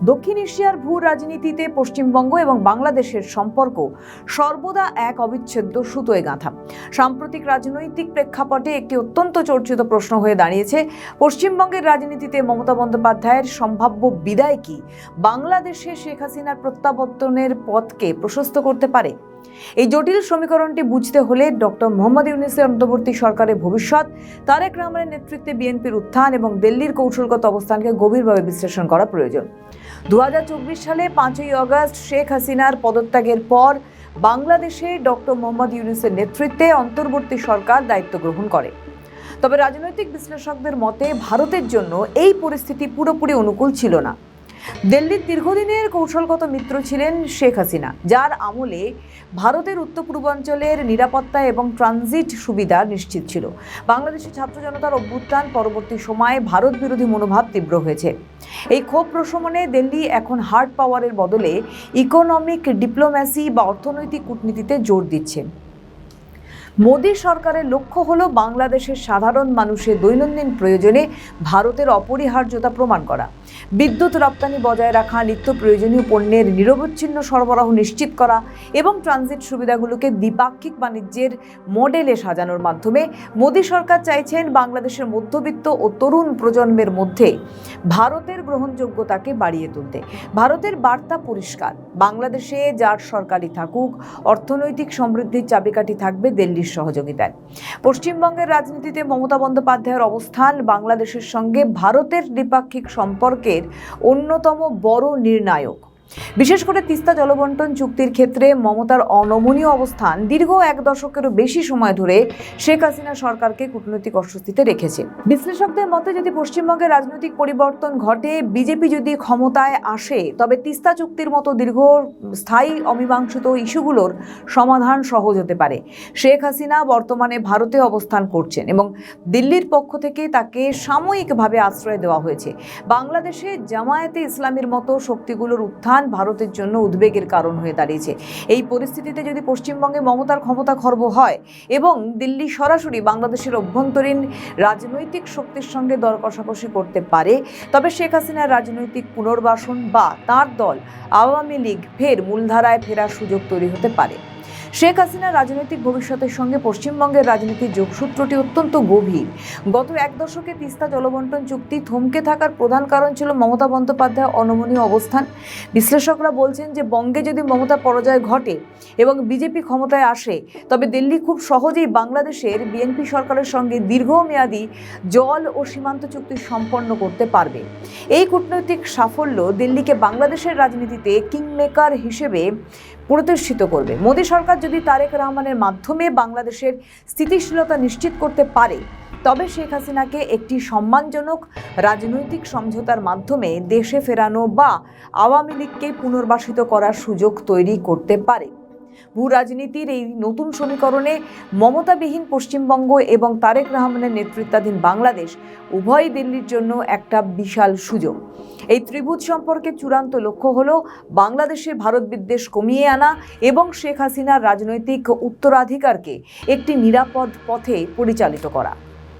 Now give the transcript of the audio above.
দক্ষিণ এশিয়ার ভূ রাজনীতিতে পশ্চিমবঙ্গ এবং বাংলাদেশের সম্পর্ক সর্বদা এক অবিচ্ছেদ্য সুতোয় গাঁথা। সাম্প্রতিক রাজনৈতিক প্রেক্ষাপটে একটি অত্যন্ত চর্চিত প্রশ্ন হয়ে দাঁড়িয়েছে, পশ্চিমবঙ্গের রাজনীতিতে মমতা বন্দ্যোপাধ্যায়ের সম্ভাব্য বিদায় কি বাংলাদেশে শেখ হাসিনার প্রত্যাবর্তনের পথকে প্রশস্ত করতে পারে? এই জটিল সমীকরণটি বুঝতে হলে ডক্টর মোহাম্মদ ইউনূসের অন্তর্বর্তী সরকারের ভবিষ্যৎ, তারেক রহমানের নেতৃত্বে বিএনপির উত্থান এবং দিল্লির কৌশলগত অবস্থানকে গভীরভাবে বিশ্লেষণ করা প্রয়োজন। 2024 সালে 5ই আগস্ট শেখ হাসিনার পদত্যাগের পর বাংলাদেশে ডক্টর মোহাম্মদ ইউনূসের নেতৃত্বে অন্তর্বর্তী সরকার দায়িত্ব গ্রহণ করে। তবে রাজনৈতিক বিশ্লেষকদের মতে ভারতের জন্য এই পরিস্থিতি পুরোপুরি অনুকূল ছিল না। দিল্লির দীর্ঘদিনের কৌশলগত মিত্র ছিলেন শেখ হাসিনা, যার আমলে ভারতের উত্তর পূর্বাঞ্চলের নিরাপত্তা এবং ট্রানজিট সুবিধা নিশ্চিত ছিল। বাংলাদেশের ছাত্র জনতার অভ্যুত্থান পরবর্তী সময়ে ভারত বিরোধী মনোভাব তীব্র হয়েছে। এই ক্ষোভ প্রশমনে দিল্লি এখন হার্ড পাওয়ারের বদলে ইকোনমিক ডিপ্লোম্যাসি বা অর্থনৈতিক কূটনীতিতে জোর দিচ্ছে। মোদী সরকারের লক্ষ্য হলো বাংলাদেশের সাধারণ মানুষের দৈনন্দিন প্রয়োজনে ভারতের অপরিহার্যতা প্রমাণ করা, বিদ্যুৎ রপ্তানি বজায় রাখা, নিত্য প্রয়োজনীয় পণ্যের নিরবচ্ছিন্ন সরবরাহ নিশ্চিত করা এবং ট্রানজিট সুবিধাগুলোকে দ্বিপাক্ষিক বাণিজ্যের মডেলে সাজানোর মাধ্যমে মোদী সরকার চাইছেন বাংলাদেশের মধ্যবিত্ত ও তরুণ প্রজন্মের মধ্যে ভারতের গ্রহণযোগ্যতাকে বাড়িয়ে তুলতে। ভারতের বার্তা পরিষ্কার, বাংলাদেশে যার সরকারই থাকুক, অর্থনৈতিক সমৃদ্ধির চাবিকাঠি থাকবে দিল্লির সহযোগিতায়। পশ্চিমবঙ্গের রাজনীতিতে মমতা বন্দ্যোপাধ্যায়ের অবস্থান বাংলাদেশের সঙ্গে ভারতের দ্বিপাক্ষিক সম্পর্কের অন্যতম বড় নির্ণায়ক। বিশেষ করে তিস্তা জলবন্টন চুক্তির ক্ষেত্রে মমতার অনমনীয় অবস্থান দীর্ঘ 1 দশকেরও বেশি সময় ধরে শেখ হাসিনা সরকারকে কূটনৈতিক অস্বস্তিতে রেখেছে। বিশ্লেষকদের মতে যদি পশ্চিমবঙ্গের রাজনৈতিক পরিবর্তন ঘটে, বিজেপি যদি ক্ষমতায় আসে, তবে তিস্তা চুক্তির মতো দীর্ঘস্থায়ী অমীমাংসিত ইস্যুগুলোর সমাধান সহজ হতে পারে। শেখ হাসিনা বর্তমানে ভারতে অবস্থান করছেন এবং দিল্লির পক্ষ থেকে তাকে সাময়িকভাবে আশ্রয় দেওয়া হয়েছে। বাংলাদেশে জামায়াতে ইসলামীর মতো শক্তিগুলোর উত্থান ভারতের জন্য উদ্বেগের কারণ হয়ে দাঁড়িয়েছে। এই পরিস্থিতিতে যদি পশ্চিমবঙ্গে মমতার ক্ষমতা খর্ব হয় এবং দিল্লি সরাসরি বাংলাদেশের অভ্যন্তরীণ রাজনৈতিক শক্তির সঙ্গে দর কষাকষি করতে পারে, তবে শেখ হাসিনার রাজনৈতিক পুনর্বাসন বা তার দল আওয়ামী লীগ ফের মূলধারায় ফেরার সুযোগ তৈরি হতে পারে। শেখ হাসিনার রাজনৈতিক ভবিষ্যতের সঙ্গে পশ্চিমবঙ্গের রাজনীতির যোগসূত্রটি অত্যন্ত গভীর। গত 1 দশকে তিস্তা জলবন্টন চুক্তি থমকে থাকার প্রধান কারণ ছিল মমতা বন্দ্যোপাধ্যায়ের অনমনীয় অবস্থান। বিশ্লেষকরা বলছেন যে বঙ্গে যদি মমতা পরাজয় ঘটে এবং বিজেপি ক্ষমতায় আসে, তবে দিল্লি খুব সহজেই বাংলাদেশের বিএনপি সরকারের সঙ্গে দীর্ঘমেয়াদী জল ও সীমান্ত চুক্তি সম্পন্ন করতে পারবে। এই কূটনৈতিক সাফল্য দিল্লিকে বাংলাদেশের রাজনীতিতে কিংমেকার হিসেবে প্রতিষ্ঠিত করবে। মোদী সরকার যদি তারেক রহমানের মাধ্যমে বাংলাদেশের স্থিতিশীলতা নিশ্চিত করতে পারে, তবে শেখ হাসিনাকে একটি সম্মানজনক রাজনৈতিক সমঝোতার মাধ্যমে দেশে ফেরানো বা আওয়ামী লীগকে পুনর্বাসিত করার সুযোগ তৈরি করতে পারে। ভূ রাজনীতির এই নতুন সমীকরণে মমতাবিহীন পশ্চিমবঙ্গ এবং তারেক রহমানের নেতৃত্বাধীন বাংলাদেশ উভয় দিল্লির জন্য একটা বিশাল সুযোগ। এই ত্রিভুজ সম্পর্কে চূড়ান্ত লক্ষ্য হলো বাংলাদেশে ভারত বিদ্বেষ কমিয়ে আনা এবং শেখ হাসিনার রাজনৈতিক উত্তরাধিকারকে একটি নিরাপদ পথে পরিচালিত করা।